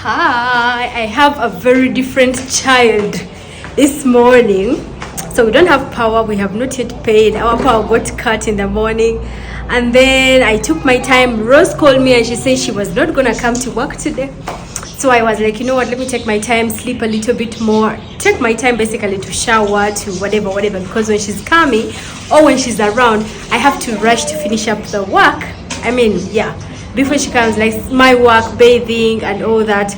Hi, I have a very different child this morning. So we don't have power, we have not yet paid. Our power got cut in the morning. And then I took my time. Rose called me and she said she was not gonna come to work today. So I was like, you know what, let me take my time, sleep a little bit more, take my time basically to shower, to whatever, because when she's coming or when she's around, I have to rush to finish up the work. Before she comes, like my work, bathing and all that.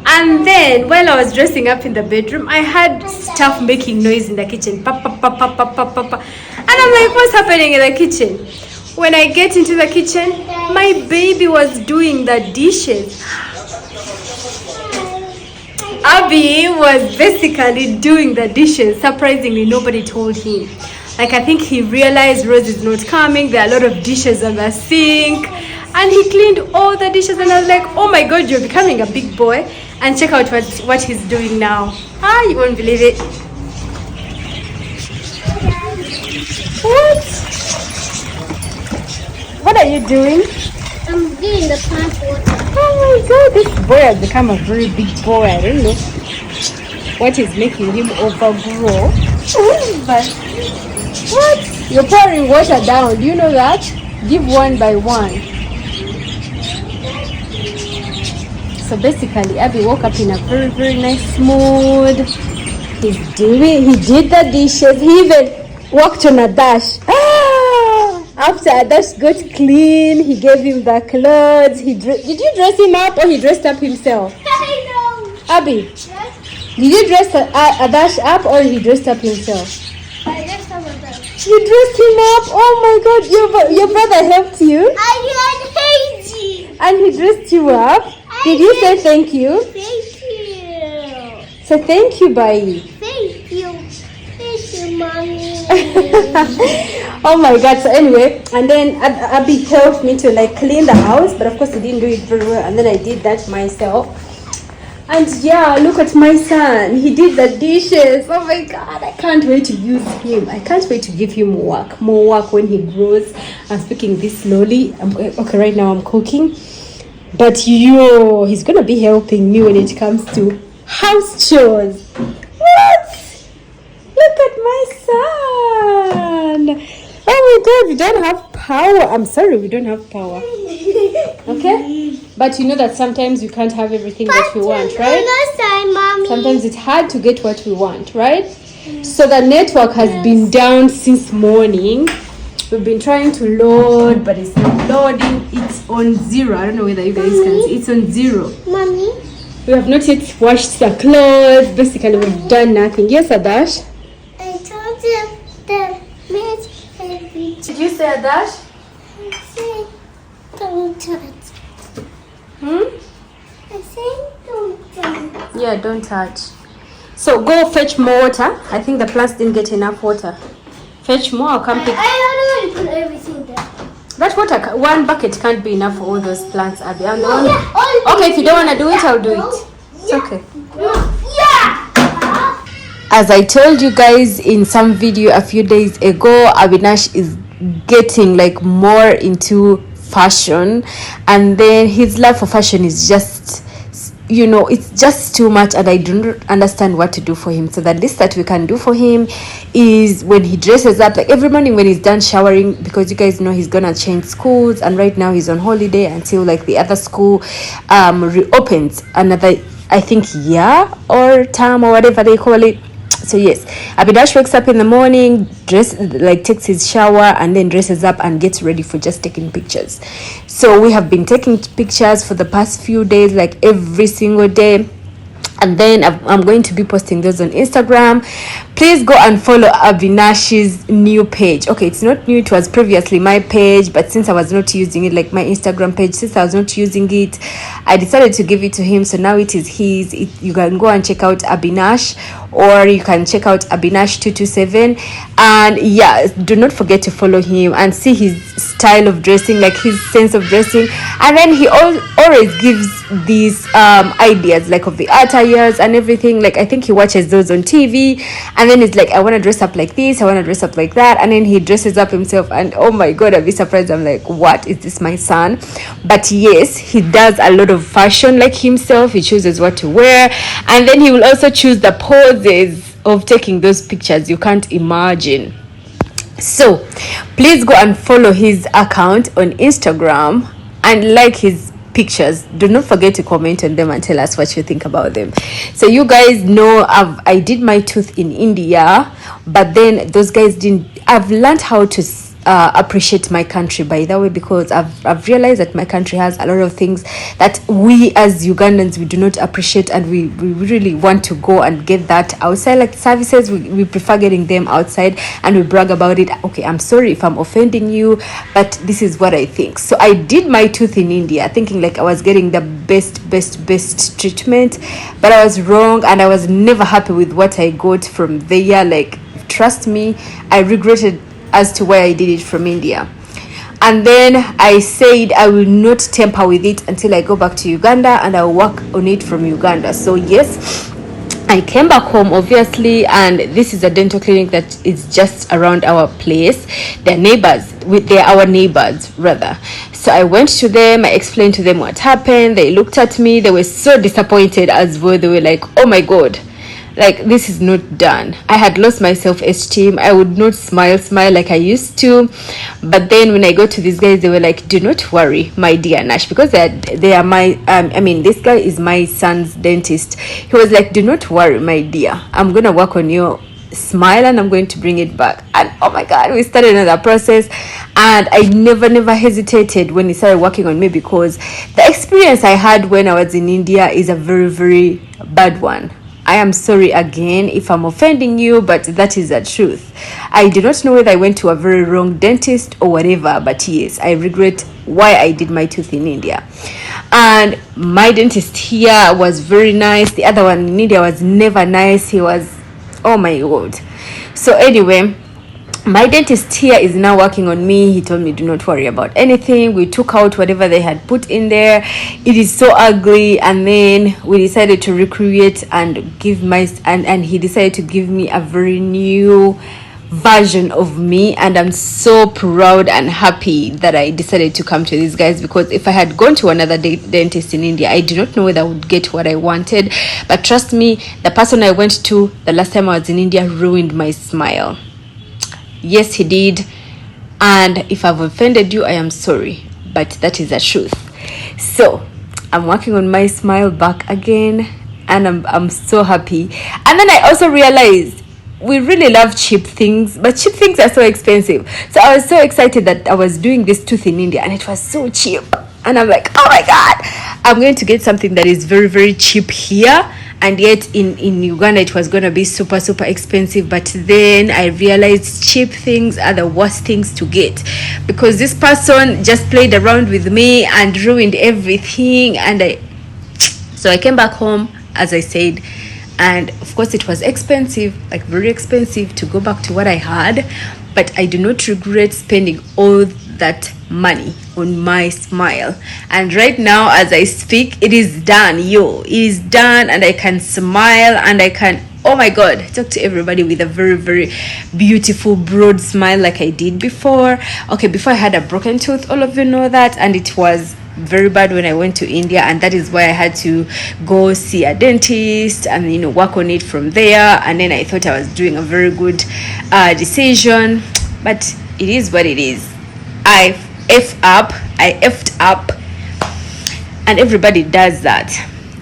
And then while I was dressing up in the bedroom, I had stuff making noise in the kitchen. Pa, pa, pa, pa, pa, pa, pa, pa. And I'm like, what's happening in the kitchen? When I get into the kitchen, my baby was doing the dishes. Abby was basically doing the dishes. Surprisingly, nobody told him. Like, I think he realized Rose is not coming. There are a lot of dishes on the sink. And he cleaned all the dishes. And I was like, oh my God, you're becoming a big boy. And check out what he's doing now. You won't believe it. What are you doing? I'm giving the plant water. Oh my God, this boy has become a very big boy. I don't know what is making him overgrow. But what? You're pouring water down. Do you know that? Give one by one. So basically, Abby woke up in a very, very nice mood. He did the dishes. He even walked on a dash. After Adash got clean, he gave him the clothes. Did you dress him up or he dressed up himself? I know. Abby, Yes? did you dress Adash up or he dressed up himself? I just have a brush. You dressed him up? Oh my God, your brother helped you? I had Hazy. And he dressed you up? Did you say thank you? Thank you. So thank you, Bai. Thank you. Thank you, Mommy. Oh my God. So anyway, and then Abby helped me to like clean the house, but of course he didn't do it very well, and then I did that myself. And yeah, look at my son, he did the dishes. Oh my God, I can't wait to use him. I can't wait to give him more work when he grows. I'm speaking this slowly. Okay, right now I'm cooking, but he's gonna be helping me when it comes to house chores. What? Look at my son. Oh my God, we don't have power. I'm sorry, we don't have power. Okay? But you know that sometimes we can't have everything that we want, right? Mommy. Sometimes it's hard to get what we want, right? So the network has been down since morning. We've been trying to load, but it's not loading. It's on 0. I don't know whether you guys can see. It's on 0. Mommy. We have not yet washed the clothes. Basically, we've done nothing. Yes, Adash? I told you that miss every Did you say Adash? I said don't touch. I said don't touch. Yeah, don't touch. So go fetch more water. I think the plants didn't get enough water. Fetch more. I'll come pick. I already put everything there. That water, one bucket can't be enough for all those plants, Abby. I'm the one. Yeah, Okay, if you don't want to do it, I'll do it. It's okay. Yeah. As I told you guys in some video a few days ago, Avinash is getting like more into fashion, and then his love for fashion is just, it's just too much, and I don't understand what to do for him. So the least that we can do for him is when he dresses up, like every morning when he's done showering, because you guys know he's gonna change schools, and right now he's on holiday until like the other school reopens another, I think, year or term or whatever they call it. So yes, Abidash wakes up in the morning, takes his shower, and then dresses up and gets ready for just taking pictures. So we have been taking pictures for the past few days, like every single day. And then I'm going to be posting those on Instagram. Please go and follow Avinash's new page. Okay, it's not new, it was previously my page, but since I was not using it, like my Instagram page, since I was not using it, I decided to give it to him. So now it is his. You can go and check out Abinash, or you can check out Abinash227. And yeah, do not forget to follow him and see his style of dressing, like his sense of dressing. And then he always gives these ideas, like of the attires and everything. Like I think he watches those on TV, and And then he's like, I want to dress up like this, I want to dress up like that. And then he dresses up himself, and oh my god, I'd be surprised. I'm like, what, is this my son? But yes, he does a lot of fashion like himself. He chooses what to wear, and then he will also choose the poses of taking those pictures. You can't imagine. So please go and follow his account on Instagram and like his pictures. Do not forget to comment on them and tell us what you think about them. So you guys know I did my tooth in India, but then those guys didn't. I've learned how to appreciate my country, by the way, because I've realized that my country has a lot of things that we as Ugandans, we do not appreciate, and we really want to go and get that outside. Like services, we prefer getting them outside and we brag about it. Okay, I'm sorry if I'm offending you, but this is what I think. So I did my tooth in India thinking like I was getting the best treatment, but I was wrong, and I was never happy with what I got from there. Like, trust me, I regretted as to why I did it from India. And then I said I will not tamper with it until I go back to Uganda, and I'll work on it from Uganda. So yes, I came back home, obviously, and this is a dental clinic that is just around our place. They're neighbors, they're our neighbors rather. So I went to them, I explained to them what happened. They looked at me, they were so disappointed as well. They were like, oh my god, like, this is not done. I had lost my self-esteem. I would not smile like I used to. But then when I got to these guys, they were like, do not worry, my dear Nash, because they are my this guy is my son's dentist. He was like, do not worry, my dear, I'm gonna work on your smile and I'm going to bring it back. And oh my god, we started another process, and I never hesitated when he started working on me, because the experience I had when I was in India is a very bad one. I am sorry again if I'm offending you, but that is the truth. I do not know whether I went to a very wrong dentist or whatever, but yes, I regret why I did my tooth in India. And my dentist here was very nice. The other one in India was never nice. He was, oh my god. So anyway, my dentist here is now working on me. He told me, do not worry about anything. We took out whatever they had put in there. It is so ugly. And then we decided to recreate and give and he decided to give me a very new version of me. And I'm so proud and happy that I decided to come to these guys, because if I had gone to another dentist in India, I do not know whether I would get what I wanted. But trust me, the person I went to the last time I was in India ruined my smile. Yes, he did. And if I've offended you, I am sorry, but that is the truth. So I'm working on my smile back again, and I'm so happy. And then I also realized we really love cheap things, but cheap things are so expensive. So I was so excited that I was doing this tooth in India and it was so cheap, and I'm like, oh my god, I'm going to get something that is very cheap here. And yet in Uganda it was going to be super expensive. But then I realized cheap things are the worst things to get, because this person just played around with me and ruined everything. And so I came back home, as I said, and of course it was expensive, like very expensive, to go back to what I had. But I do not regret spending all that money on my smile. And right now as I speak, it is done. It is done, and I can smile, and I can, oh my god, talk to everybody with a very beautiful broad smile like I did before. Okay, before I had a broken tooth, all of you know that, and it was very bad when I went to India, and that is why I had to go see a dentist and work on it from there. And then I thought I was doing a very good decision, but it is what it is. I effed up, and everybody does that.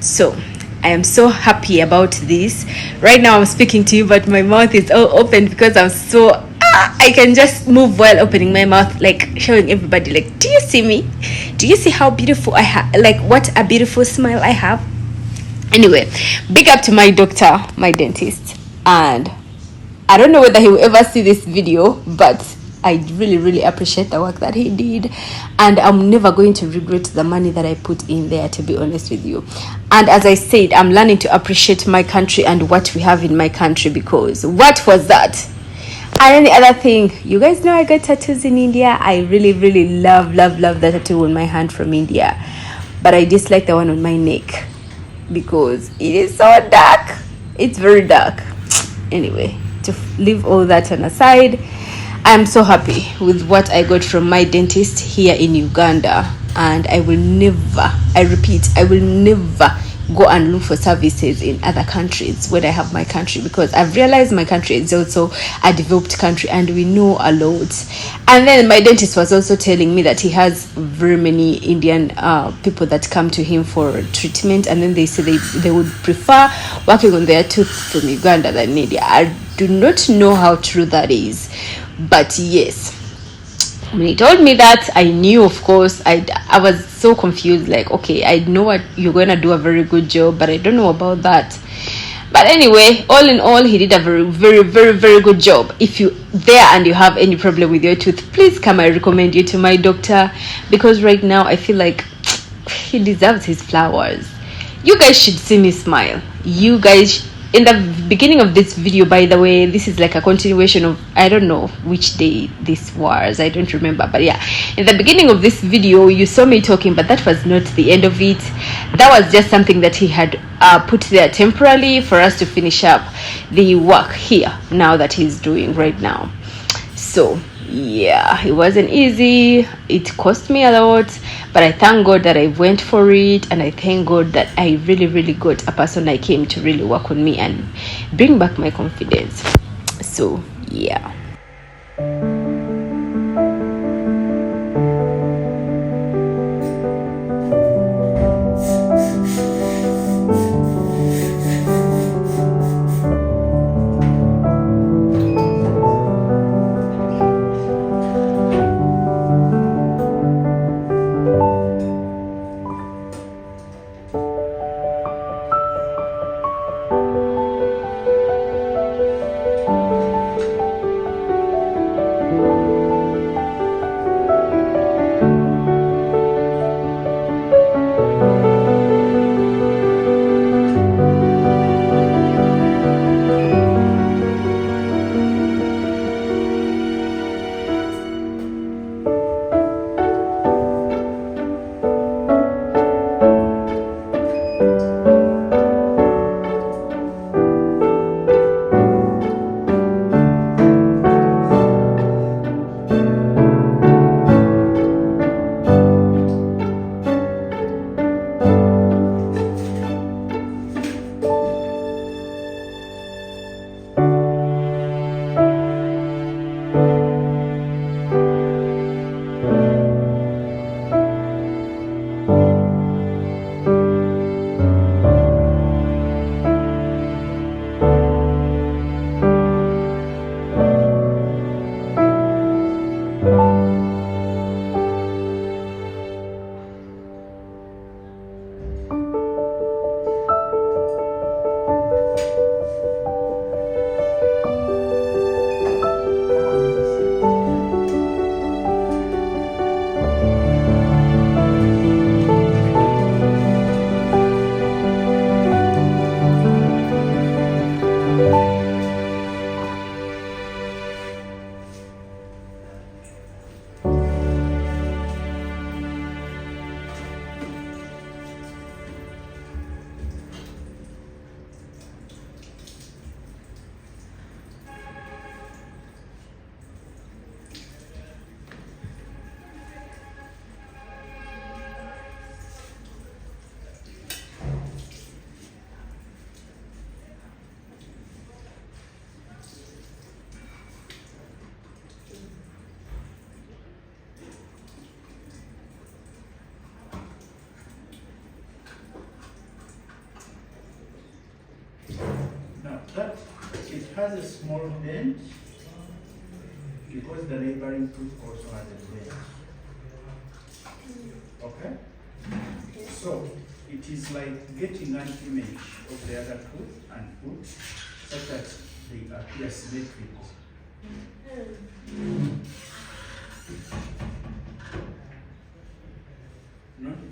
So I am so happy about this. Right now I'm speaking to you, but my mouth is all open because I'm so I can just move while opening my mouth, like showing everybody, like, do you see me? Do you see how beautiful I have? Like, what a beautiful smile I have. Anyway, big up to my doctor, my dentist, and I don't know whether he will ever see this video, but I really appreciate the work that he did, and I'm never going to regret the money that I put in there, to be honest with you. And as I said, I'm learning to appreciate my country and what we have in my country, because what was that? And then the other thing, you guys know I got tattoos in India. I really love the tattoo on my hand from India, but I dislike the one on my neck because it is so dark. It's very dark. Anyway, to leave all that on aside, I'm so happy with what I got from my dentist here in Uganda, and I will never, I repeat, I will never go and look for services in other countries when I have my country, because I've realized my country is also a developed country and we know a lot. And then my dentist was also telling me that he has very many Indian people that come to him for treatment, and then they say they would prefer working on their tooth from Uganda than India. I do not know how true that is, but yes, when he told me that, I knew, of course. I was so confused, like, okay, I know what you're going to do a very good job, but I don't know about that. But anyway, all in all, he did a very, very, very, very good job. If you there and you have any problem with your tooth, please come. I recommend you to my doctor, because right now I feel like he deserves his flowers. You guys should see me smile. You guys, in the beginning of this video, by the way, this is like a continuation of, I don't know which day this was, I don't remember, but yeah, in the beginning of this video you saw me talking, but that was not the end of it. That was just something that he had put there temporarily for us to finish up the work here now that he's doing right now. So yeah, it wasn't easy, it cost me a lot, but I thank God that I went for it, and I thank God that I really, really got a person like him to really work on me and bring back my confidence. So yeah. That it has a small dent because the neighboring tooth also has a dent. Okay? So it is like getting an image of the other tooth and put such that they appear symmetrical. Not